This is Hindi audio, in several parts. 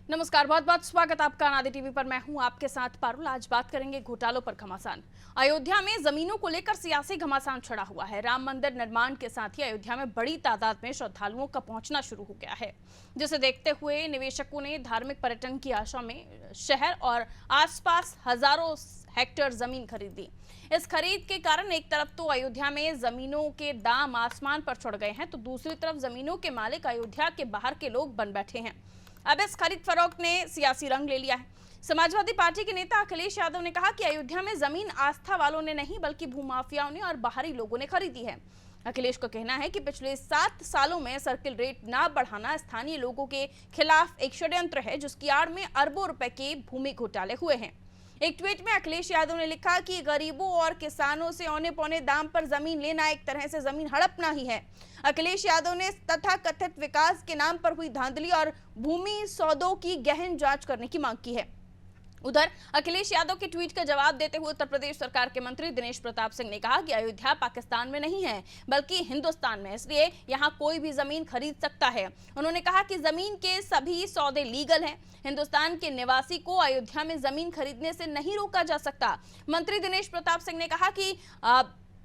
नमस्कार, बहुत बहुत स्वागत आपका आदि टीवी पर। मैं हूं आपके साथ पारुल। आज बात करेंगे घोटालों पर घमासान। अयोध्या में जमीनों को लेकर सियासी घमासान छड़ा हुआ है। राम मंदिर निर्माण के साथ ही अयोध्या में बड़ी तादाद में श्रद्धालुओं का पहुंचना शुरू हो गया है, जिसे देखते हुए निवेशकों ने धार्मिक पर्यटन की आशा में शहर और आसपास हजारों हेक्टेयर जमीन खरीदी। इस खरीद के कारण एक तरफ तो अयोध्या में जमीनों के दाम आसमान पर चढ़ गए हैं, तो दूसरी तरफ जमीनों के मालिक अयोध्या के बाहर के लोग बन बैठे हैं। अब इस खरीद फरोख्त ने सियासी रंग ले लिया है। समाजवादी पार्टी के नेता अखिलेश यादव ने कहा कि अयोध्या में जमीन आस्था वालों ने नहीं बल्कि भूमाफियाओं ने और बाहरी लोगों ने खरीदी है। अखिलेश का कहना है कि पिछले 7 सालों में सर्किल रेट ना बढ़ाना स्थानीय लोगों के खिलाफ एक षड्यंत्र है, जिसकी आड़ में अरबों रुपए के भूमि घोटाले हुए हैं। एक ट्वीट में अखिलेश यादव ने लिखा कि गरीबों और किसानों से औने पौने दाम पर जमीन लेना एक तरह से जमीन हड़पना ही है। अखिलेश यादव ने तथा कथित विकास के नाम पर हुई धांधली और भूमि सौदों की गहन जांच करने की मांग की है। उधर अखिलेश यादव के ट्वीट का जवाब देते हुए उत्तर प्रदेश सरकार के मंत्री दिनेश प्रताप सिंह ने कहा कि अयोध्या पाकिस्तान में नहीं है बल्कि हिंदुस्तान में, इसलिए यहां कोई भी जमीन खरीद सकता है। उन्होंने कहा कि जमीन के सभी सौदे लीगल हैं। हिंदुस्तान के निवासी को अयोध्या में जमीन खरीदने से नहीं रोका जा सकता। मंत्री दिनेश प्रताप सिंह ने कहा कि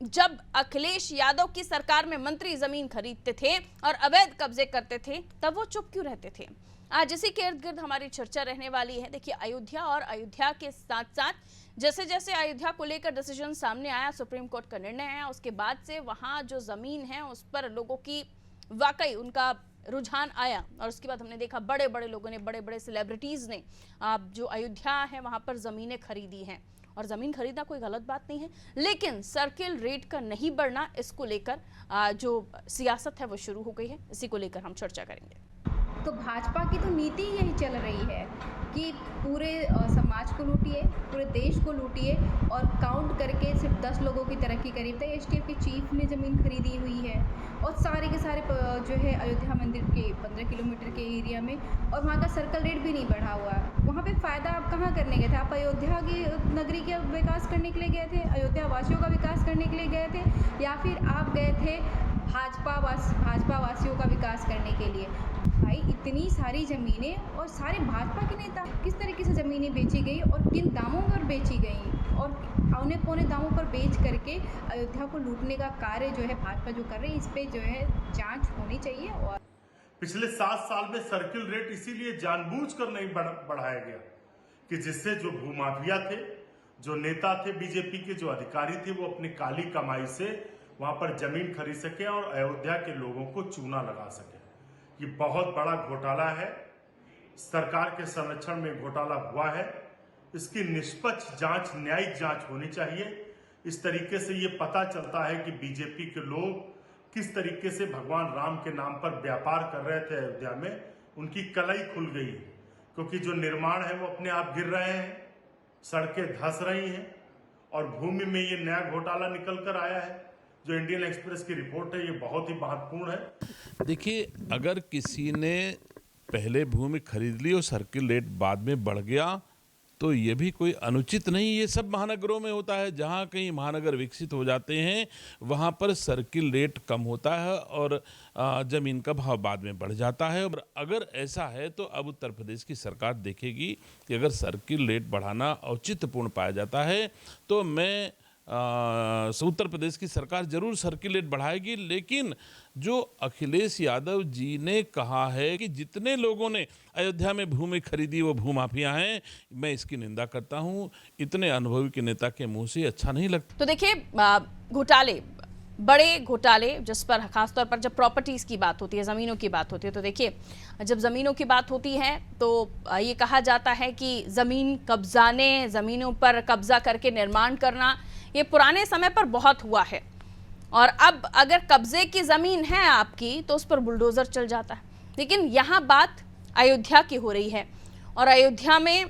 जब अखिलेश यादव की सरकार में मंत्री जमीन खरीदते थे और अवैध कब्जे करते थे, तब वो चुप क्यों रहते थे। आज इसी के इर्द गिर्द हमारी चर्चा रहने वाली है। देखिए, अयोध्या और अयोध्या के साथ साथ जैसे जैसे अयोध्या को लेकर डिसीजन सामने आया, सुप्रीम कोर्ट का निर्णय आया, उसके बाद से वहां जो जमीन है उस पर लोगों की वाकई उनका रुझान आया और उसके बाद हमने देखा बड़े बड़े लोगों ने, बड़े बड़े सेलिब्रिटीज ने जो अयोध्या है वहां पर जमीनें खरीदी हैं। और जमीन खरीदना कोई गलत बात नहीं है, लेकिन सर्किल रेट का नहीं बढ़ना, इसको लेकर जो सियासत है वो शुरू हो गई है। इसी को लेकर हम चर्चा करेंगे। तो भाजपा की तो नीति यही चल रही है कि पूरे समाज को लूटिए, पूरे देश को लूटिए और काउंट करके सिर्फ 10 लोगों की तरक्की करी। तो एसटीएफ के चीफ ने ज़मीन खरीदी हुई है और सारे के सारे जो है अयोध्या मंदिर के 15 किलोमीटर के एरिया में, और वहाँ का सर्कल रेट भी नहीं बढ़ा हुआ है। वहाँ पे फ़ायदा आप कहाँ करने गए थे? आप अयोध्या की नगरी का विकास करने के लिए गए थे, अयोध्या वासियों का विकास करने के लिए गए थे, या फिर आप गए थे भाजपा वासियों का विकास करने के लिए? भाई, इतनी सारी ज़मीनें और सारे भाजपा के नेता किस तरीके से ज़मीनें बेची गई और किन दामों पर बेची गई, और औने पौने दामों पर बेच करके अयोध्या को लूटने का कार्य जो है भाजपा जो कर रही है, इस पे जो है जांच होनी चाहिए। और पिछले 7 साल में सर्किल रेट इसीलिए जानबूझकर नहीं बढ़ाया गया कि जिससे जो भूमाफिया थे, जो नेता थे बीजेपी के, जो अधिकारी थे, वो अपनी काली कमाई से वहां पर जमीन खरीद सके और अयोध्या के लोगों को चूना लगा सके। ये बहुत बड़ा घोटाला है। सरकार के संरक्षण में घोटाला हुआ है। इसकी निष्पक्ष जांच, न्यायिक जांच होनी चाहिए। इस तरीके से ये पता चलता है कि बीजेपी के लोग किस तरीके से भगवान राम के नाम पर व्यापार कर रहे थे अयोध्या में। उनकी कलई खुल गई है, क्योंकि जो निर्माण है वो अपने आप गिर रहे हैं, सड़कें धंस रही हैं और भूमि में ये नया घोटाला निकल कर आया है। जो इंडियन एक्सप्रेस की रिपोर्ट है, ये बहुत ही महत्वपूर्ण है। देखिए, अगर किसी ने पहले भूमि खरीद ली और सर्किल रेट बाद में बढ़ गया तो ये भी कोई अनुचित नहीं। ये सब महानगरों में होता है। जहाँ कहीं महानगर विकसित हो जाते हैं वहाँ पर सर्किल रेट कम होता है और ज़मीन का भाव बाद में बढ़ जाता है। और अगर ऐसा है तो अब उत्तर प्रदेश की सरकार देखेगी कि अगर सर्किल रेट बढ़ाना औचित्यपूर्ण पाया जाता है तो मैं उत्तर प्रदेश की सरकार जरूर सर्किल रेट बढ़ाएगी। लेकिन जो अखिलेश यादव जी ने कहा है कि जितने लोगों ने अयोध्या में भूमि खरीदी वो भूमाफिया हैं, मैं इसकी निंदा करता हूं। इतने अनुभवी के नेता के मुंह से अच्छा नहीं लगता। तो देखिए, घोटाले, बड़े घोटाले, जिस पर खासतौर पर जब प्रॉपर्टीज की बात होती है, ज़मीनों की बात होती है, तो देखिए, जब ज़मीनों की बात होती है तो ये कहा जाता है कि ज़मीन कब्जाने, ज़मीनों पर कब्जा करके निर्माण करना, ये पुराने समय पर बहुत हुआ है। और अब अगर कब्जे की ज़मीन है आपकी तो उस पर बुलडोज़र चल जाता है। लेकिन यहाँ बात अयोध्या की हो रही है और अयोध्या में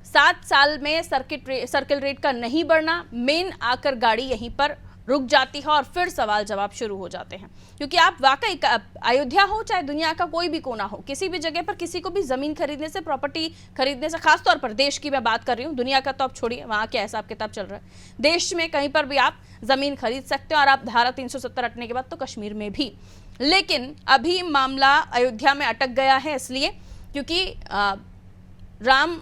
7 साल में सर्किल रेट का नहीं बढ़ना, मेन आकर गाड़ी यहीं पर रुक जाती है और फिर सवाल जवाब शुरू हो जाते हैं। क्योंकि आप वाकई अयोध्या हो चाहे दुनिया का कोई भी कोना हो, किसी भी जगह पर किसी को भी जमीन खरीदने से, प्रॉपर्टी खरीदने से, खासतौर पर देश की मैं बात कर रही हूँ, दुनिया का तो आप छोड़िए, वहाँ क्या हिसाब किताब चल रहा है। देश में कहीं पर भी आप जमीन खरीद सकते हो और आप धारा 370 हटने के बाद तो कश्मीर में भी। लेकिन अभी मामला अयोध्या में अटक गया है, इसलिए क्योंकि राम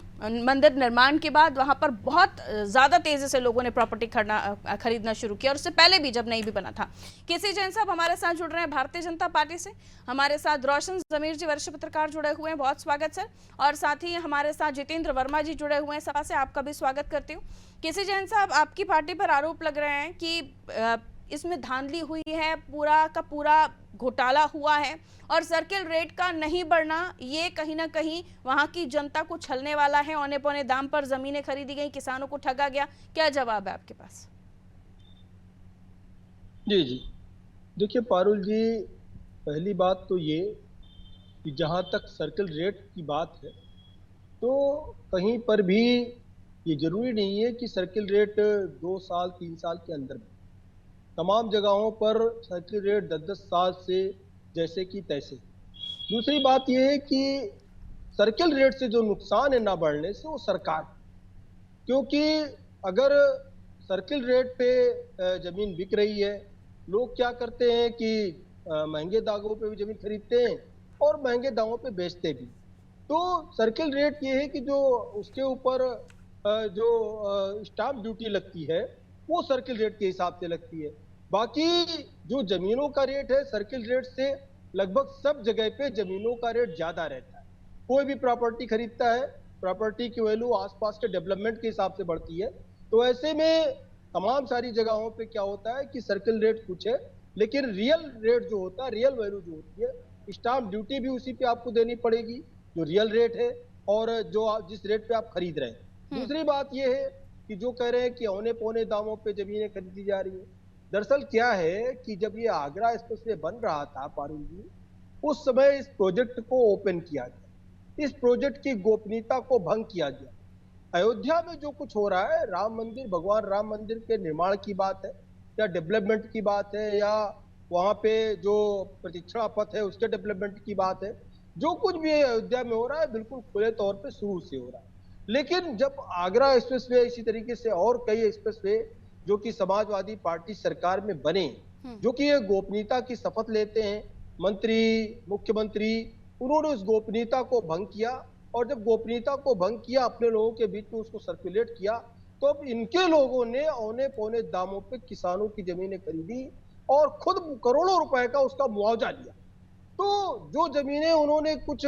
मंदिर निर्माण के बाद वहां पर बहुत ज्यादा तेजी से लोगों ने प्रॉपर्टी खरीदना शुरू किया, और उससे पहले भी जब नहीं भी बना था। केसी जैन साहब हमारे साथ जुड़ रहे हैं भारतीय जनता पार्टी से। हमारे साथ रोशन जमीर जी वरिष्ठ पत्रकार जुड़े हुए हैं, बहुत स्वागत सर। और साथ ही हमारे साथ जितेंद्र वर्मा जी जुड़े हुए हैं सभा से, आपका भी स्वागत करती हूँ। केसी जैन साहब, आपकी पार्टी पर आरोप लग रहे हैं कि इसमें धांधली हुई है, पूरा का पूरा घोटाला हुआ है, और सर्किल रेट का नहीं बढ़ना ये कहीं ना कहीं वहां की जनता को छलने वाला है। औने पौने दाम पर जमीनें खरीदी गई, किसानों को ठगा गया। क्या जवाब है आपके पास? जी जी, देखिए पारुल जी, पहली बात तो ये कि जहाँ तक सर्किल रेट की बात है, तो कहीं पर भी ये जरूरी नहीं है कि सर्किल रेट 2 साल 3 साल के अंदर में, तमाम जगहों पर सर्किल रेट 10-10 साल से जैसे कि तैसे। दूसरी बात यह है कि सर्किल रेट से जो नुकसान है ना बढ़ने से, वो सरकार, क्योंकि अगर सर्किल रेट पे जमीन बिक रही है, लोग क्या करते हैं कि महंगे दामों पे भी जमीन खरीदते हैं और महंगे दामों पे बेचते भी। तो सर्किल रेट ये है कि जो उसके ऊपर जो स्टाम्प ड्यूटी लगती है, वो सर्किल रेट के हिसाब से लगती है। बाकी जो जमीनों का रेट है, सर्किल रेट से लगभग सब जगह पे जमीनों का रेट ज्यादा रहता है। कोई भी प्रॉपर्टी खरीदता है, प्रॉपर्टी की वैल्यू आसपास के डेवलपमेंट के हिसाब से बढ़ती है। तो ऐसे में तमाम सारी जगहों पे क्या होता है कि सर्किल रेट कुछ है, लेकिन रियल रेट जो होता है, रियल वैल्यू जो होती है, स्टाम्प ड्यूटी भी उसी पे आपको देनी पड़ेगी जो रियल रेट है और जो जिस रेट पे आप खरीद रहे हैं। दूसरी बात यह है कि जो कह रहे हैं कि औने पौने दामों पे जमीनें खरीदी जा रही है, दरअसल क्या है कि जब ये आगरा एक्सप्रेसवे बन रहा था पारुल जी, उस समय इस प्रोजेक्ट को ओपन किया गया, इस प्रोजेक्ट की गोपनीयता को भंग किया गया। अयोध्या में जो कुछ हो रहा है, राम मंदिर, भगवान राम मंदिर के निर्माण की बात है या डेवलपमेंट की बात है या वहां पे जो प्रतीक्षा पथ है उसके डेवलपमेंट की बात है, जो कुछ भी अयोध्या में हो रहा है बिल्कुल खुले तौर पे शुरू से हो रहा है। लेकिन जब आगरा एक्सप्रेसवे, इसी तरीके से और कई एक्सप्रेसवे जो कि समाजवादी पार्टी सरकार में बने, जो कि ये गोपनीयता की शपथ लेते हैं, मंत्री, मुख्यमंत्री, उन्होंने उस गोपनीयता को भंग किया। और जब गोपनीयता को भंग किया, अपने लोगों के बीच में उसको सर्कुलेट किया, तो अब इनके लोगों ने औने पौने दामों पे किसानों की जमीनें खरीदी और खुद करोड़ों रुपए का उसका मुआवजा लिया। तो जो जमीनें उन्होंने कुछ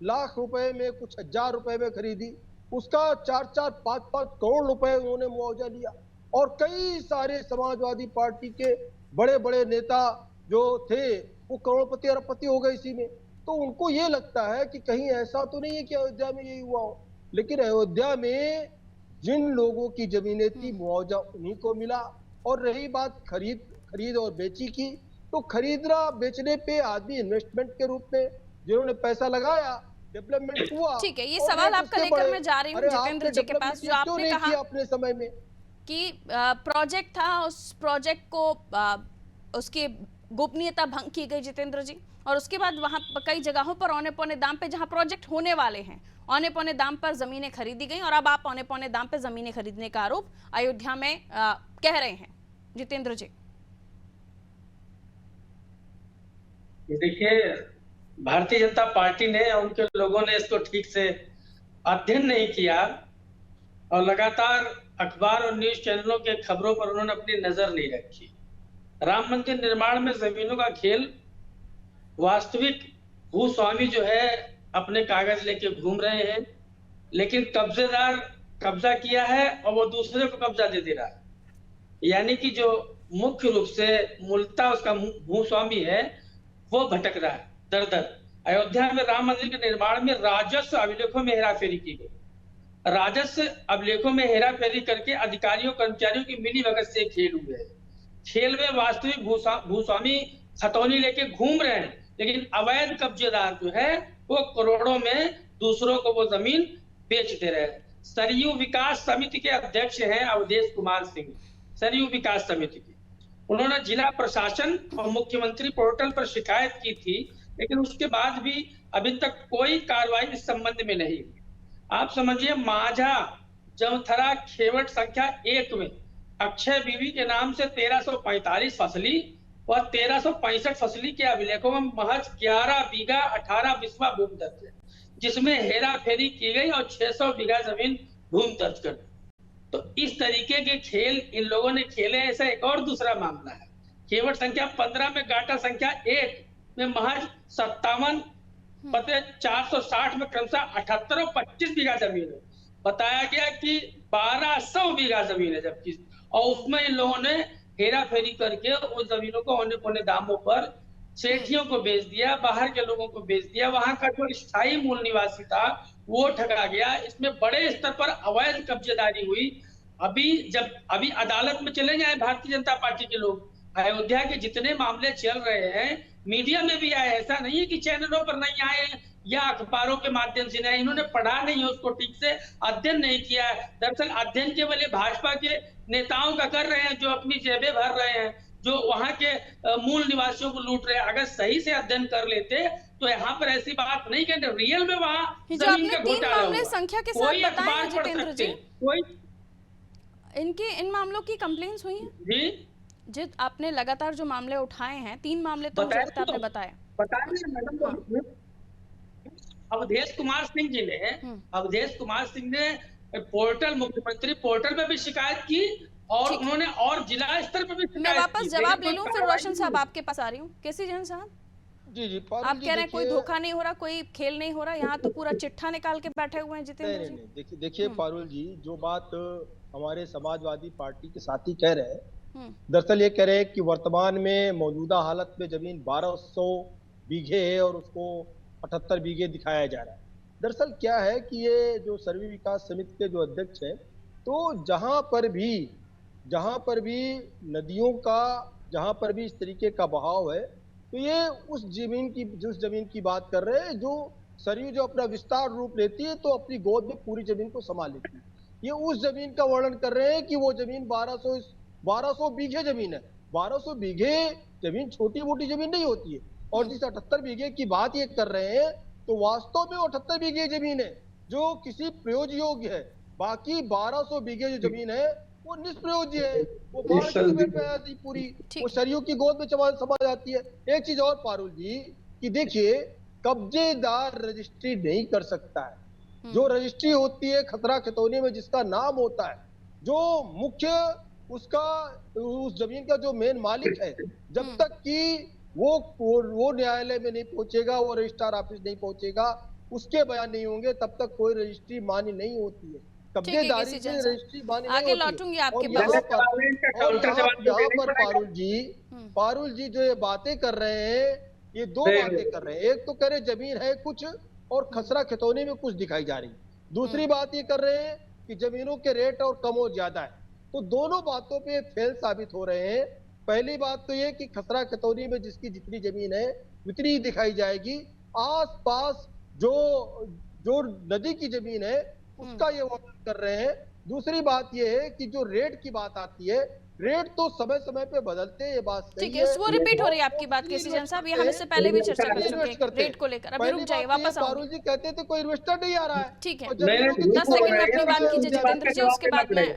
लाख रुपए में, कुछ हजार रुपए में खरीदी, उसका 4-4, 5-5 करोड़ रुपए उन्होंने मुआवजा लिया। और कई सारे समाजवादी पार्टी के बड़े बड़े नेता जो थे, वो करोड़पति अरबपति हो गए इसी में। तो उनको ये लगता है कि कहीं ऐसा तो नहीं है कि अयोध्या में यही हुआ हो, लेकिन अयोध्या में जिन लोगों की जमीनें थी, मुआवजा उन्हीं को मिला। और रही बात खरीद और बेची की, तो खरीदना बेचने पे आदमी इन्वेस्टमेंट के रूप में जिन्होंने पैसा लगाया, डेवलपमेंट हुआ। ठीक है, ये सवाल आपका लेकर मैं जा रही हूँ जितेंद्र जी के पास, जो आपने कहा अपने समय में कि प्रोजेक्ट था, उस प्रोजेक्ट को उसकी गोपनीयता भंग की गई जितेंद्र जी, और उसके बाद वहां कई जगहों पर औने पौने दाम पे, जहां प्रोजेक्ट होने वाले हैं, औने पौने दाम पर जमीनें खरीदी गई, और अब आप औने पौने दाम पे जमीनें खरीदने का आरोप अयोध्या में कह रहे हैं। जितेंद्र जी, देखिए, भारतीय जनता पार्टी ने, उनके लोगों ने इसको ठीक से अध्ययन नहीं किया और लगातार अखबार और न्यूज चैनलों के खबरों पर उन्होंने अपनी नजर नहीं रखी। राम मंदिर निर्माण में जमीनों का खेल, वास्तविक भूस्वामी जो है अपने कागज लेके घूम रहे हैं, लेकिन कब्जेदार कब्जा किया है और वो दूसरे को कब्जा दे दे रहा है। यानी कि जो मुख्य रूप से मूलतः उसका भूस्वामी है, वो भटक रहा है दर दर। अयोध्या में राम मंदिर के निर्माण में राजस्व अभिलेखों में हेराफेरी की गई। राजस्व अभिलेखों में हेराफेरी करके अधिकारियों कर्मचारियों की मिली भगत से खेल हुए है। खेल में वास्तविक भूस्वामी खतौनी लेके घूम रहे हैं, लेकिन अवैध कब्जेदार जो है वो करोड़ों में दूसरों को वो जमीन बेचते रहे। सरयू विकास समिति के अध्यक्ष हैं अवधेश कुमार सिंह, सरयू विकास समिति के। उन्होंने जिला प्रशासन और मुख्यमंत्री पोर्टल पर शिकायत की थी, लेकिन उसके बाद भी अभी तक कोई कार्रवाई इस संबंध में नहीं हुई। आप समझिए, माझा जमथरा खेवट संख्या 1 में अक्षय बीवी के नाम से 1345 फसली और 1365 फसली के अभिलेखों में महज 11 बीघा 18 बिस्वा भूमि दर्ज है। जिसमें हेरा फेरी की गई और 600 बीघा जमीन भूमि दर्ज कर दी। तो इस तरीके के खेल इन लोगों ने खेले। ऐसा एक और दूसरा मामला है, केवट संख्या 15 में गाटा संख्या 1 में महज 57 पते 460 में क्रमशः 78 और 25 बीघा जमीन है। बताया गया कि 1200 बीघा जमीन है, जबकि और उसमें इन लोगों ने हेरा फेरी करके उस जमीनों को औने पौने दामों पर सेठियों को बेच दिया, बाहर के लोगों को बेच दिया। वहां का जो स्थायी मूल निवासी था वो ठगा गया। इसमें बड़े स्तर पर अवैध कब्जेदारी हुई। अभी अदालत में चले जाए भारतीय जनता पार्टी के लोग, अयोध्या के जितने मामले चल रहे हैं मीडिया में भी आए, ऐसा नहीं है कि चैनलों पर नहीं आए या अखबारों के माध्यम से नहीं, इन्होंने पढ़ा नहीं है उसको, ठीक से अध्ययन नहीं किया है। दरअसल अध्ययन केवल ये भाजपा के नेताओं का कर रहे हैं जो अपनी जेबें भर रहे हैं, जो वहां के मूल निवासियों को लूट रहे हैं। अगर सही से अध्ययन कर लेते तो यहाँ पर ऐसी बात नहीं कहते, रियल में वहां जमीन का घोटाला हुआ। संख्या के कोई साथ अखबार बताएं पढ़ जितेंद्र सकते जी, कोई इन मामलों की कंप्लेंट्स हुई हैं जी जित आपने लगातार जो मामले उठाए हैं, 3 मामले तो मुझे लगता है आपने बताए। बताया मैडम। अवधेश कुमार सिंह जी ने अवधेश कुमार सिंह ने पोर्टल, मुख्यमंत्री पोर्टल पे भी शिकायत की और उन्होंने और जिला स्तर पर भी शिकायत की। मैं वापस जवाब ले लूं, फिर रोशन साहब आपके पास आ रही हूँ। केसी जैन साहब, जी आप कह रहे हैं कोई धोखा नहीं हो रहा, कोई खेल नहीं हो रहा, यहाँ तो पूरा चिट्ठा निकाल के बैठे हुए हैं जितेंद्र जी। नहीं, देखिए पारुल जी, जो बात हमारे समाजवादी पार्टी के साथी कह रहे हैं, दरअसल ये कह रहे हैं कि वर्तमान में मौजूदा हालत में जमीन 1200 बीघे है और उसको 78 बीघे दिखाया जा रहा है। दरअसल क्या है कि ये जो सर्वे विकास समिति के जो अध्यक्ष हैं, तो जहां पर भी नदियों का, जहां पर भी इस तरीके का बहाव है, तो ये उस जमीन की बात कर रहे हैं जो सरयू जो अपना विस्तार रूप लेती है तो अपनी गोद में पूरी जमीन को संभाल लेती है। ये उस जमीन का वर्णन कर रहे हैं कि वो जमीन 1200 बीघे जमीन है। 1200 बीघे जमीन छोटी मोटी जमीन नहीं होती है। और जिस 78 बीघे की बात ये कर रहे हैं, तो वास्तव में 78 बीघे जमीन है जो किसी प्रयोज्य योग्य है। बाकी 1200 बीघे जो जमीन है वो निष्प्रयोज्य है, वो बाढ़ की चपेट में आ जाती पूरी, वो सरयू की गोद में समा जाती है। एक चीज और पारुल जी कि देखिए, कब्जेदार रजिस्ट्री नहीं कर सकता है। जो रजिस्ट्री होती है खतरा खतौनी में, जिसका नाम होता है, जो मुख्य उसका उस जमीन का जो मेन मालिक है, जब तक कि वो न्यायालय में नहीं पहुंचेगा, वो रजिस्ट्रार ऑफिस नहीं पहुंचेगा, उसके बयान नहीं होंगे, तब तक कोई रजिस्ट्री मान्य नहीं होती है। कब्जेदारी से रजिस्ट्री मान्य नहीं होती है। आगे लौटूंगी आपके और यहाँ पर पारुल जी जो ये बातें कर रहे हैं, ये दो बातें कर रहे हैं। एक तो कह रहे जमीन है कुछ और खसरा खितौनी में कुछ दिखाई जा रही, दूसरी बात ये कर रहे हैं कि जमीनों के रेट और कम और ज्यादा है। तो दोनों बातों पे फेल साबित हो रहे हैं। पहली बात तो ये कि खसरा खतौनी में जिसकी जितनी जमीन है उतनी ही दिखाई जाएगी, आस पास जो नदी की जमीन है उसका ये वर्णन कर रहे हैं। दूसरी बात ये है कि जो रेट की बात आती है, रेट तो समय समय पे बदलते हैं, ये बात सही है। वो रिपीट हो रही है आपकी बात केसी जैन साहब, ये हम इससे पहले भी चर्चा कर चुके हैं रेट को लेकर। अभी रुक जाइए, वापस आओ। पारुल जी कहते थे कोई इन्वेस्टर नहीं आ रहा है, ठीक है, 10 सेकंड में अपनी बात कीजिए जितेंद्र जी, उसके बाद मैं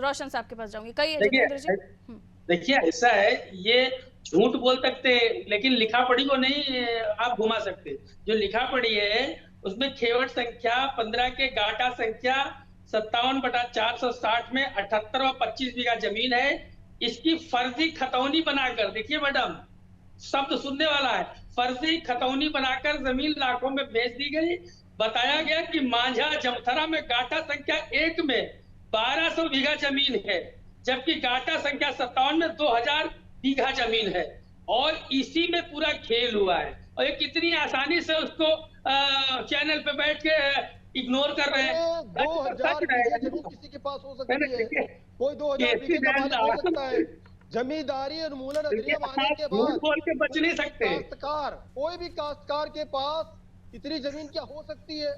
रोशन साहब के पास जाऊंगी। कहिए जितेंद्र जी। देखिए ऐसा है, ये झूठ बोल सकते हैं लेकिन लिखा पढ़ी को नहीं आप घुमा सकते। जो लिखा पढ़ी है उसमें खेवट संख्या 15 के गाटा संख्या 57/460 में 78 और 25 बीघा जमीन है। इसकी फर्जी खतौनी बनाकर, देखिए मैडम शब्द सुनने वाला है, फर्जी खतौनी बनाकर जमीन लाखों में बेच दी गई। बताया गया कि मांझा जमथरा में गाटा संख्या 1 में 1200 बीघा जमीन है, जबकि गाटा संख्या 57 में 2000 बीघा जमीन है। और इसी में पूरा खेल हुआ है और ये कितनी आसानी से उसको चैनल पे बैठ के इग्नोर कर रहे हैं। 2000 बीघा जमीन किसी के पास हो सकती है, कोई 2000 बीघे का मालिक हो सकता है। जमींदारी उन्मूलन अधिनियम आने के बाद बोल के बच नहीं सकते। काश्तकार, कोई भी काश्तकार के पास इतनी जमीन क्या हो सकती है?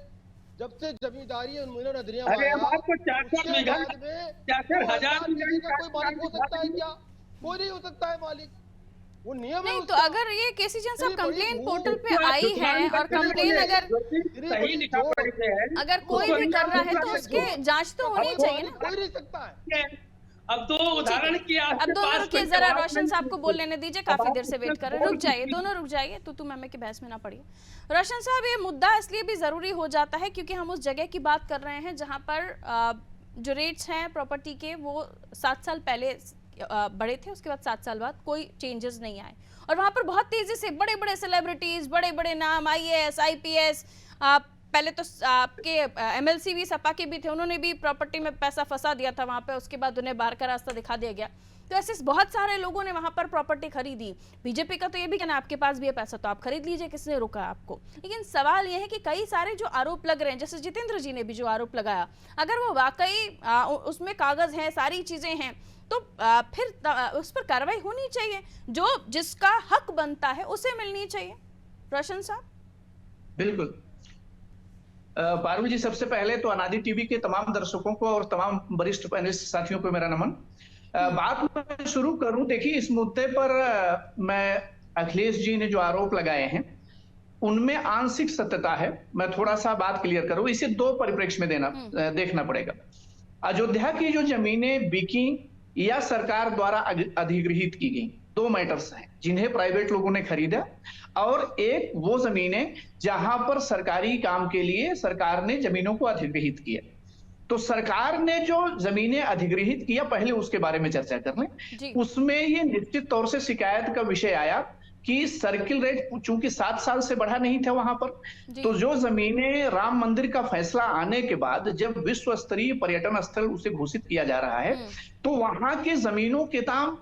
जब से जमींदारी उन्मूलन अधिनियम आया, आपको 400 बीघा 1000 बीघे का कोई मालिक हो सकता है क्या? कोई नहीं हो सकता है मालिक, वो नियम नहीं। तो अगर ये केसी जैन साहब कंप्लेन पोर्टल पे आई है और कंप्लेन अगर कोई भी कर रहा है तो उसके जांच तो होनी चाहिए ना। कोई नहीं सकता है। अब तो उदाहरण की आज अब के दोनों पास रुकिए, कोई जरा जवाब रोशन नहीं साहब को है। बोल लेने दीजिए, काफी देर से वेट कर रहे हैं। रुक जाइए, और- दोनों रुक जाइए, तो मैमे की बहस में ना पड़िए। रोशन साहब, ये मुद्दा इसलिए भी जरूरी हो जाता है क्योंकि हम उस जगह की बात कर रहे हैं जहां पर जो रेट्स हैं प्रॉपर्टी के वो 7 साल पहले बड़े थे, उसके बाद 7 साल बाद कोई चेंजेस नहीं आए, और वहां पर बहुत तेजी से बड़े बड़े सेलिब्रिटीज, बड़े बड़े नाम, IAS IPS, पहले तो आपके MLC भी सपा के भी थे, उन्होंने भी प्रॉपर्टी में पैसा फंसा दिया था वहां पे, उसके बाद उन्हें बाहर का रास्ता दिखा दिया गया। तो ऐसे बहुत सारे लोगों ने वहां पर प्रॉपर्टी खरीदी। बीजेपी का तो ये भी कहना आपके पास भी है पैसा तो आप खरीद लीजिए, किसने रोका आपको। लेकिन सवाल ये है कि कई सारे जो आरोप लग रहे हैं, जैसे जितेंद्र जी ने भी जो आरोप लगाया, अगर वो वाकई उसमें कागज हैं, सारी चीजें हैं, तो फिर उस पर कार्रवाई होनी चाहिए, जो जिसका हक बनता है उसे मिलनी चाहिए। रोशन साहब। बिल्कुल पारुल जी, सबसे पहले तो अनादि टीवी के तमाम दर्शकों को और तमाम वरिष्ठ पैनलिस्ट साथियों को मेरा नमन। बात मैं शुरू करूं, देखिए इस मुद्दे पर मैं अखिलेश जी ने जो आरोप लगाए हैं उनमें आंशिक सत्यता है। मैं थोड़ा सा बात क्लियर करूं, इसे दो परिप्रेक्ष्य में देखना पड़ेगा। अयोध्या की जो जमीनें बिकी या सरकार द्वारा अधिगृहित की गई, दो मैटर्स हैं जिन्हें प्राइवेट लोगों ने खरीदा, और एक वो जमीनें जहां पर सरकारी काम के लिए सरकार ने जमीनों को अधिगृहित किया। तो सरकार ने जो जमीनें अधिगृहित किया, पहले उसके बारे में चर्चा कर लें। उसमें ये निश्चित तौर से शिकायत का विषय आया कि सर्किल रेट चूंकि 7 साल से बढ़ा नहीं था वहां पर, तो जो जमीनें राम मंदिर का फैसला आने के बाद जब विश्व स्तरीय पर्यटन स्थल उसे घोषित किया जा रहा है, तो वहां के जमीनों के दाम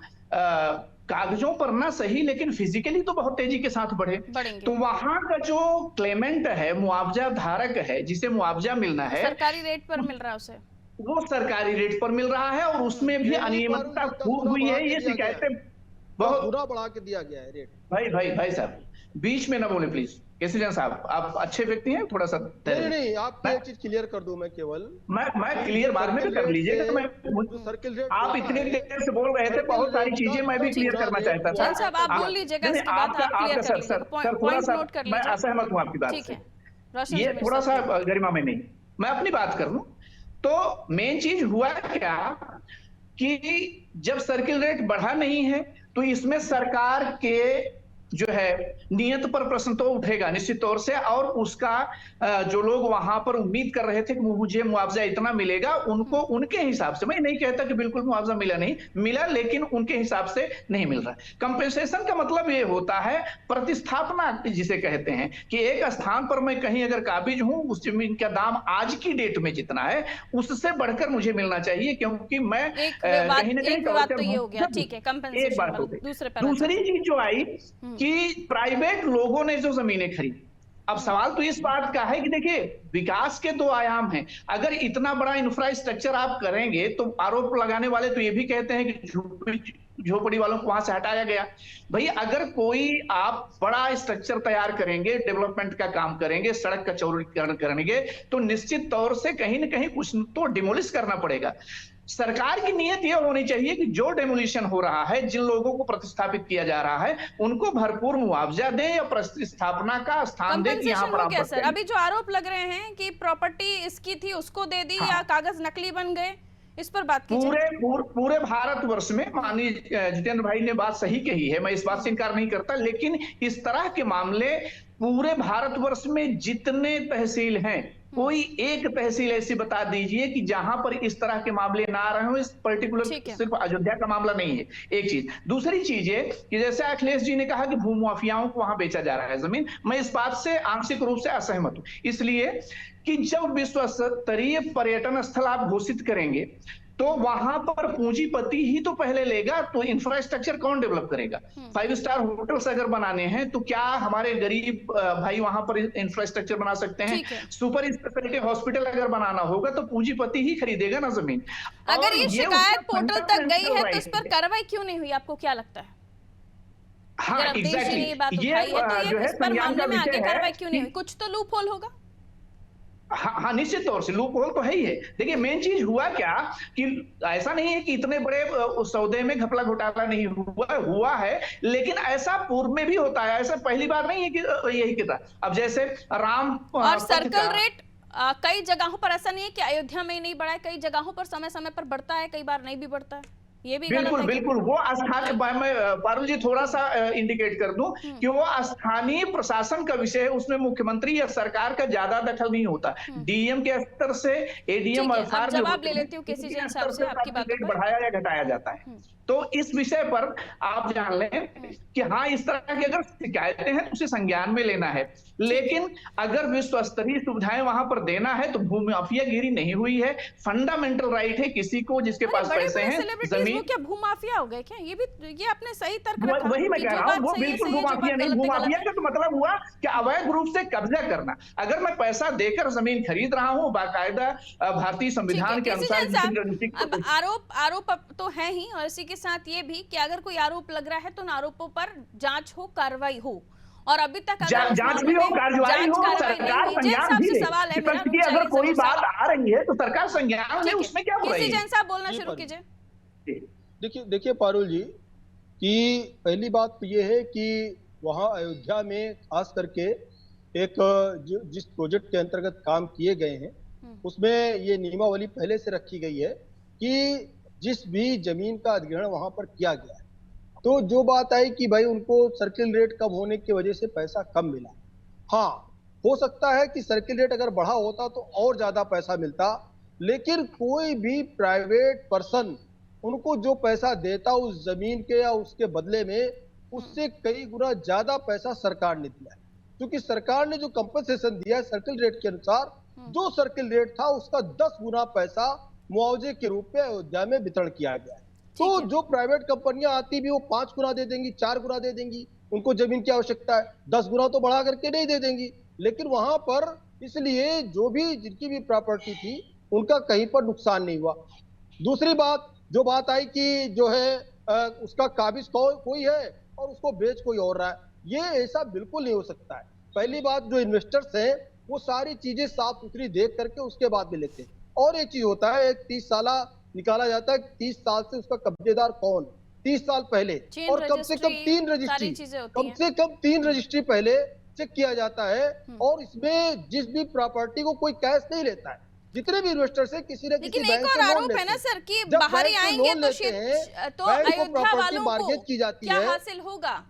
कागजों पर ना सही लेकिन फिजिकली तो बहुत तेजी के साथ बढ़ेंगे। तो वहां का जो क्लेमेंट है, मुआवजा धारक है, जिसे मुआवजा मिलना है, सरकारी रेट पर मिल रहा है उसे, वो सरकारी रेट पर मिल रहा है, और उसमें भी अनियमितता खूब हुई है। ये शिकायतें बहुत पूरा बढ़ा के दिया गया है रेट। भाई साहब, बीच में ना बोले प्लीज। केसरीजन साहब, आप अच्छे व्यक्ति हैं, थोड़ा सा नहीं, आप एक चीज क्लियर कर दूं। मैं केवल मैं क्लियर बाद में भी कर लीजिएगा। तो मैं सर्किल रेट आप इतने देर से बोल रहे थे, बहुत सारी चीजें मैं भी क्लियर करना चाहता था। साहब आप बोल लीजिएगा, इसके बाद आप क्लियर कर लीजिएगा, पॉइंट नोट कर लीजिए। मैं असहमत हूं आपकी बात ठीक से, है, ये थोड़ा सा गरिमा में नहीं। मैं अपनी बात कर लूं तो मेन चीज हुआ क्या कि जब सर्किल रेट बढ़ा नहीं है तो इसमें सरकार के जो है नियत पर प्रश्न तो उठेगा निश्चित तौर से, और उसका जो लोग वहां पर उम्मीद कर रहे थे कि मुझे मुआवजा इतना मिलेगा, उनको उनके हिसाब से, मैं नहीं कहता कि बिल्कुल मुआवजा मिला नहीं मिला, लेकिन उनके हिसाब से नहीं मिल रहा। कंपेंसेशन का मतलब ये होता है प्रतिस्थापना जिसे कहते हैं, कि एक स्थान पर मैं कहीं अगर काबिज हूं, उस जमीन का दाम आज की डेट में जितना है उससे बढ़कर मुझे मिलना चाहिए, क्योंकि मैं कहीं ना कहीं तो ये हो गया। ठीक है, कंपेंसेशन। दूसरी चीज जो आई कि प्राइवेट लोगों ने जो जमीनें खरीदी, अब सवाल तो इस बात का है कि देखिए विकास के दो आयाम हैं। अगर इतना बड़ा इंफ्रास्ट्रक्चर आप करेंगे तो आरोप लगाने वाले तो ये भी कहते हैं कि झोपड़ी वालों को वहां से हटाया गया। भाई अगर कोई आप बड़ा स्ट्रक्चर तैयार करेंगे, डेवलपमेंट का काम करेंगे, सड़क का चौड़ीकरण करेंगे, तो निश्चित तौर से कहीं ना कहीं कुछ तो डिमोलिश करना पड़ेगा। सरकार की नीयत यह होनी चाहिए कि जो डेमोलिशन हो रहा है, जिन लोगों को प्रतिस्थापित किया जा रहा है, उनको भरपूर मुआवजा दें या प्रतिस्थापना का स्थान दें कि यहाँ पर आप सर, अभी जो आरोप लग रहे हैं कि प्रॉपर्टी इसकी थी उसको दे दी, या कागज नकली बन गए, इस पर बात कीजिए। पूरे भारतवर्ष में माननीय जितेंद्र भाई ने बात सही कही है, मैं इस बात से इनकार नहीं करता, लेकिन इस तरह के मामले पूरे भारतवर्ष में जितने तहसील हैं, कोई एक तहसील ऐसी बता दीजिए कि जहां पर इस तरह के मामले ना आ रहे हो। इस पर्टिकुलर सिर्फ अयोध्या का मामला नहीं है। एक चीज, दूसरी चीज है कि जैसे अखिलेश जी ने कहा कि भूमाफियाओं को वहां बेचा जा रहा है जमीन, मैं इस बात से आंशिक रूप से असहमत हूं, इसलिए कि जब विश्व स्तरीय पर्यटन स्थल आप घोषित करेंगे तो वहां पर पूंजीपति ही तो पहले लेगा, तो इंफ्रास्ट्रक्चर कौन डेवलप करेगा? 5 स्टार होटल्स अगर बनाने हैं तो क्या हमारे गरीब भाई वहां पर इंफ्रास्ट्रक्चर बना सकते हैं? सुपर स्पेशलिटी हॉस्पिटल अगर बनाना होगा तो पूंजीपति ही खरीदेगा ना जमीन। अगर ये शिकायत पोर्टल तक गई है तो इस पर कार्रवाई क्यों नहीं हुई, आपको क्या लगता है? हाँ एग्जैक्टली, ये बात उठाई है तो ये इस पर मामले में आगे कार्रवाई क्यों नहीं हुई? कुछ तो लूप होल होगा। हाँ निश्चित तौर से लूप होल तो है ही है। देखिए मेन चीज हुआ क्या कि ऐसा नहीं है कि इतने बड़े सौदे में घपला घोटाला नहीं हुआ है, लेकिन ऐसा पूर्व में भी होता है, ऐसा पहली बार नहीं है कि यही किया। अब जैसे राम और सर्कल रेट कई जगहों पर ऐसा नहीं है कि अयोध्या में ही नहीं बढ़ा है, कई जगहों पर समय समय पर बढ़ता है, कई बार नहीं भी बढ़ता है, ये भी गलत बिल्कुल है क्या? बिल्कुल, वो स्थानीय, मैं पारुल जी थोड़ा सा इंडिकेट कर दूं कि वो स्थानीय प्रशासन का विषय है, उसमें मुख्यमंत्री या सरकार का ज्यादा दखल नहीं होता। डीएम के स्तर से एडीएम ठीक है, और अब जवाब ले लेती हूँ केसी जैन साहब से आपकी बातों पर। बढ़ाया या घटाया जाता है। तो इस विषय पर आप जान लें कि हाँ, इस तरह की अगर शिकायतें हैं तो उसे संज्ञान में लेना है, लेकिन अगर विश्व स्तरीय सुविधाएं वहां पर देना है तो भूमाफियागिरी नहीं हुई है। फंडामेंटल राइट है किसी को जिसके पास पैसे हैं, जमीन, वो क्या भूमाफिया हो गए क्या? ये भी, ये आपने सही तर्क रखा। वही मैं कह रहा हूँ, वो बिल्कुल भूमाफिया नहीं। भूमाफिया का तो मतलब हुआ कि अवैध रूप से कब्जा करना। अगर मैं पैसा देकर जमीन खरीद रहा हूँ बाकायदा भारतीय संविधान के अनुसार, आरोप तो है ही, और इसी के साथ ये भी कि अगर कोई आरोप लग रहा है तो उन आरोपों पर जांच हो, कार्रवाई हो, और अभी तक जांच भी हो, कार्रवाई हो, सरकार संज्ञान भी ले। सवाल है मेरा, कि अगर कोई बात आ रही है तो सरकार संज्ञान ले, उसमें क्या बुराई है? जैन साहब बोलना शुरू कीजिए। देखिए पारुल जी, कि पहली बात तो ये है कि वहाँ अयोध्या में खास करके एक जिस प्रोजेक्ट के अंतर्गत काम किए गए हैं उसमें ये नियमावली पहले से रखी गई है कि जिस भी जमीन का अधिग्रहण वहां पर किया गया है, तो जो बात आई कि भाई उनको सर्किल रेट कम होने की वजह से पैसा कम मिला। हाँ, हो सकता है कि सर्किल रेट अगर बढ़ा होता तो और ज्यादा पैसा मिलता, लेकिन कोई भी प्राइवेट पर्सन उनको जो पैसा देता उस जमीन के या उसके बदले में, उससे कई गुना ज्यादा पैसा सरकार ने दिया है। क्योंकि सरकार ने जो कंपनसेशन दिया है सर्किल रेट के अनुसार, जो सर्किल रेट था उसका 10 गुना पैसा मुआवजे के रूप में अयोध्या में वितरण किया गया है। तो जो प्राइवेट कंपनियां आती भी वो 5 गुना दे देंगी, 4 गुना दे देंगी, उनको जमीन की आवश्यकता है, 10 गुना तो बढ़ा करके नहीं दे देंगी। लेकिन वहां पर इसलिए जो भी जिनकी भी प्रॉपर्टी थी उनका कहीं पर नुकसान नहीं हुआ। दूसरी बात, जो बात आई कि जो है उसका काबिज कोई है और उसको बेच कोई और रहा है, ये ऐसा बिल्कुल नहीं हो सकता है। पहली बात, जो इन्वेस्टर्स हैं वो सारी चीजें साफ सुथरी देख करके उसके बाद में लेते हैं। और एक चीज होता है, एक 30 साल निकाला जाता है, 30 साल से उसका कब्जेदार कौन, 30 साल पहले, और कम से कम 3 रजिस्ट्री, कम से कम 3 रजिस्ट्री पहले चेक किया जाता है। और इसमें जिस भी प्रॉपर्टी को कोई कैश नहीं लेता है, जितने भी इन्वेस्टर्स है किसी न किसी बैंक से लोन लेते हैं। ना सर कि बाहर ही आएंगे तो अयोध्या वालों को की जाती क्या है, हासिल होगा?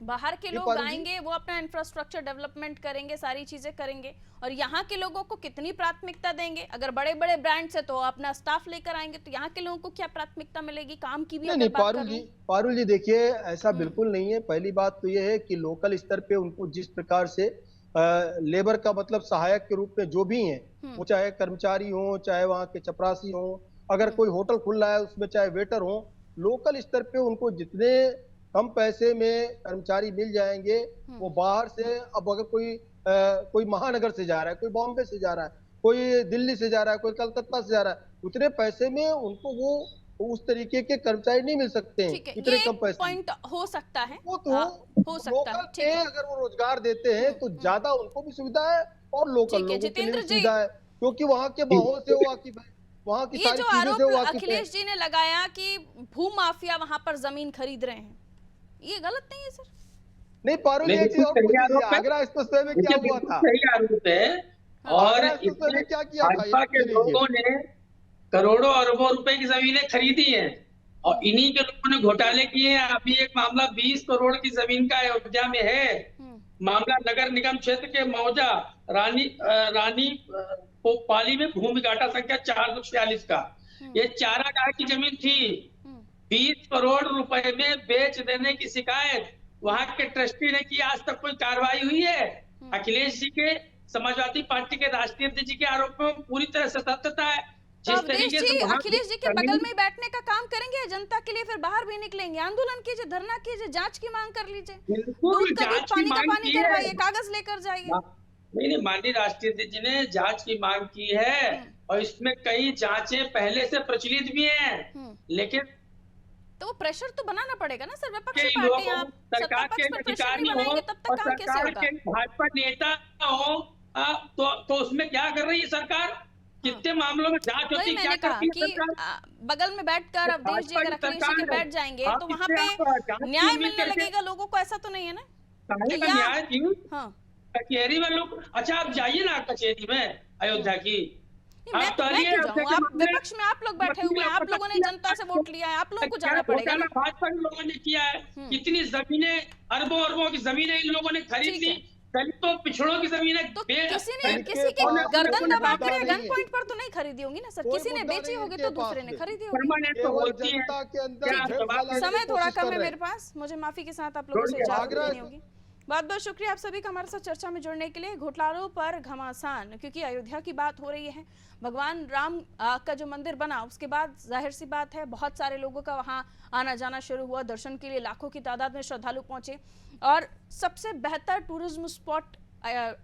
बाहर के लोग आएंगे, वो अपना इंफ्रास्ट्रक्चर डेवलपमेंट करेंगे, सारी चीजें करेंगे, और यहाँ के लोगों को कितनी प्राथमिकता देंगे? अगर बड़े बड़े ब्रांड से तो अपना स्टाफ लेकर आएंगे, तो यहाँ के लोगों को क्या प्राथमिकता मिलेगी? काम की भी नहीं, पारुल जी देखिए, ऐसा बिल्कुल नहीं है। पहली बात तो ये है कि लोकल स्तर पे उनको जिस प्रकार से लेबर का मतलब सहायक के रूप में जो भी हैं, वो चाहे कर्मचारी हो, चाहे वहाँ के चपरासी हो, अगर कोई होटल खुल रहा है उसमें चाहे वेटर हो, लोकल स्तर पे उनको जितने कम पैसे में कर्मचारी मिल जाएंगे वो बाहर से, अब अगर कोई महानगर से जा रहा है, कोई बॉम्बे से जा रहा है, कोई दिल्ली से जा रहा है, कोई कलकत्ता से जा रहा है, उतने पैसे में उनको वो उस तरीके के कर्मचारी नहीं मिल सकते हैं, इतने कम पैसे। पॉइंट हो सकता है, वो तो हो सकता है, ठीक है। अगर वो रोजगार देते हैं तो ज्यादा उनको भी सुविधा है और लोकल लोगों के लिए सुविधा है, क्योंकि वहाँ के माहौल से वो वाकिफ है, वहाँ की सारी चीजों से वो वाकिफ है। अखिलेश जी ने लगाया कि भूमाफिया वहाँ पर जमीन खरीद रहे हैं, ये गलत नहीं है सर? नहीं पारुल, आगरा एक्सप्रेसवे में क्या हुआ था? सही आरोप है, और क्या किया भाजपा के लोगों ने करोड़ों अरबों रुपए की जमीनें खरीदी हैं, और इन्हीं के लोगों ने घोटाले किए हैं। अभी एक मामला 20 करोड़ की जमीन का अयोध्या में है, मामला नगर निगम क्षेत्र के मौजा रानी पाली में भूमि घाटा संख्या 446 का। ये चारागाह की जमीन थी, 20 करोड़ रुपए में बेच देने की शिकायत वहां के ट्रस्टी ने की, आज तक कोई कार्रवाई हुई है? अखिलेश जी के, समाजवादी पार्टी के राष्ट्रीय अध्यक्ष जी के आरोप में पूरी तरह से सत्यता है। अखिलेश जी के बगल में बैठने का काम करेंगे जनता के लिए, फिर बाहर भी निकलेंगे, आंदोलन कीजिए, धरना कीजिए, जांच की मांग कर लीजिए, दूध का दूध, पानी का पानी करवाइए, कागज लेकर जाइए। नहीं, माननीय राष्ट्रीय अध्यक्ष जी ने जांच की मांग की है, और इसमें कई जांचें पहले से प्रचलित भी हैं, लेकिन तो वो प्रेशर तो बनाना पड़ेगा ना सर, विपक्षी पार्टी, आप सत्ता पक्ष पर प्रेशर नहीं बनाएंगे तब तक काम कैसे होगा? भाजपा नेता हो तो उसमें क्या कर रही है सरकार? कितने मामलों में जांच होती है? मैंने कहा कि बगल में बैठकर अवधेश जी अगर अखिलेश जी के बैठ जाएंगे तो वहाँ पे न्याय मिलने लगेगा लोगों को, ऐसा तो नहीं है ना? न्याय कचहरी में लोग, अच्छा आप जाइए ना कचहरी में, अयोध्या की। मैं आप तो मैं टहलिए क्यों अयोध्या जाऊं? के आप मामले में। विपक्ष में आप लोग बैठे हुए हैं, आप लोगों ने जनता से वोट लिया है, आप लोगों को जाना पड़ेगा घोटाला ना। भाजपा के लोगों ने किया है, कितनी जमीनें, अरबों अरबों की जमीनें इन लोगों ने खरीद ठीक ली, है। दलितों पिछड़ों की जमीनें तो बे- किसी ने इनके किसी के पास गर्दन कोई दबा मुद्दा कर नहीं गन है। पॉइंट पर तो नहीं खरीदी होंगी ना सर, कोई किसी ने मुद्दा बेची नहीं होगी इनके तो दूसरे पास ने में। खरीदी होगी। परमानेंट तो केवल होती है। जनता के अंदर क्या भेद जवाब- फैलाने समय की थोड़ा कोशिश कम कर है रहे मेरे हैं। पास, मुझे माफी के साथ आप लोगों से छोड़िए, इजाजत आग्रह- लेनी होगी। बहुत बहुत शुक्रिया आप सभी का हमारे साथ चर्चा में जुड़ने के लिए। घोटालों पर घमासान, क्योंकि अयोध्या की बात हो रही है, भगवान राम का जो मंदिर बना उसके बाद जाहिर सी बात है बहुत सारे लोगों का वहां आना जाना शुरू हुआ, दर्शन के लिए लाखों की तादाद में श्रद्धालु पहुंचे और सबसे बेहतर टूरिज्म स्पॉट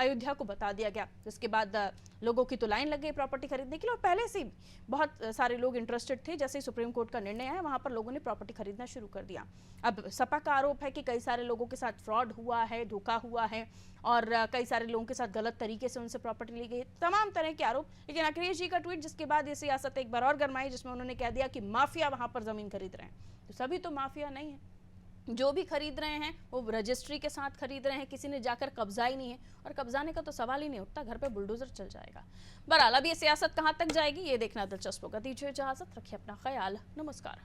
अयोध्या को बता दिया गया, जिसके बाद लोगों की तो लाइन लग गई प्रॉपर्टी खरीदने के लिए और पहले से ही बहुत सारे लोग इंटरेस्टेड थे। जैसे ही सुप्रीम कोर्ट का निर्णय आया वहां पर लोगों ने प्रॉपर्टी खरीदना शुरू कर दिया। अब सपा का आरोप है कि कई सारे लोगों के साथ फ्रॉड हुआ है, धोखा हुआ है और कई सारे लोगों के साथ गलत तरीके से उनसे प्रॉपर्टी ली गई, तमाम तरह के आरोप। लेकिन अखिलेश जी का ट्वीट जिसके बाद ये सियासत एक बार और गरमाई, जिसमें उन्होंने कह दिया कि माफिया वहां पर जमीन खरीद रहे हैं। तो सभी तो माफिया नहीं है, जो भी खरीद रहे हैं वो रजिस्ट्री के साथ खरीद रहे हैं, किसी ने जाकर कब्जा ही नहीं है और कब्जाने का तो सवाल ही नहीं उठता, घर पे बुलडोजर चल जाएगा। बहरहाल अब ये सियासत कहां तक जाएगी ये देखना दिलचस्प होगा। दीजिए इजाजत, रखिए अपना ख्याल, नमस्कार।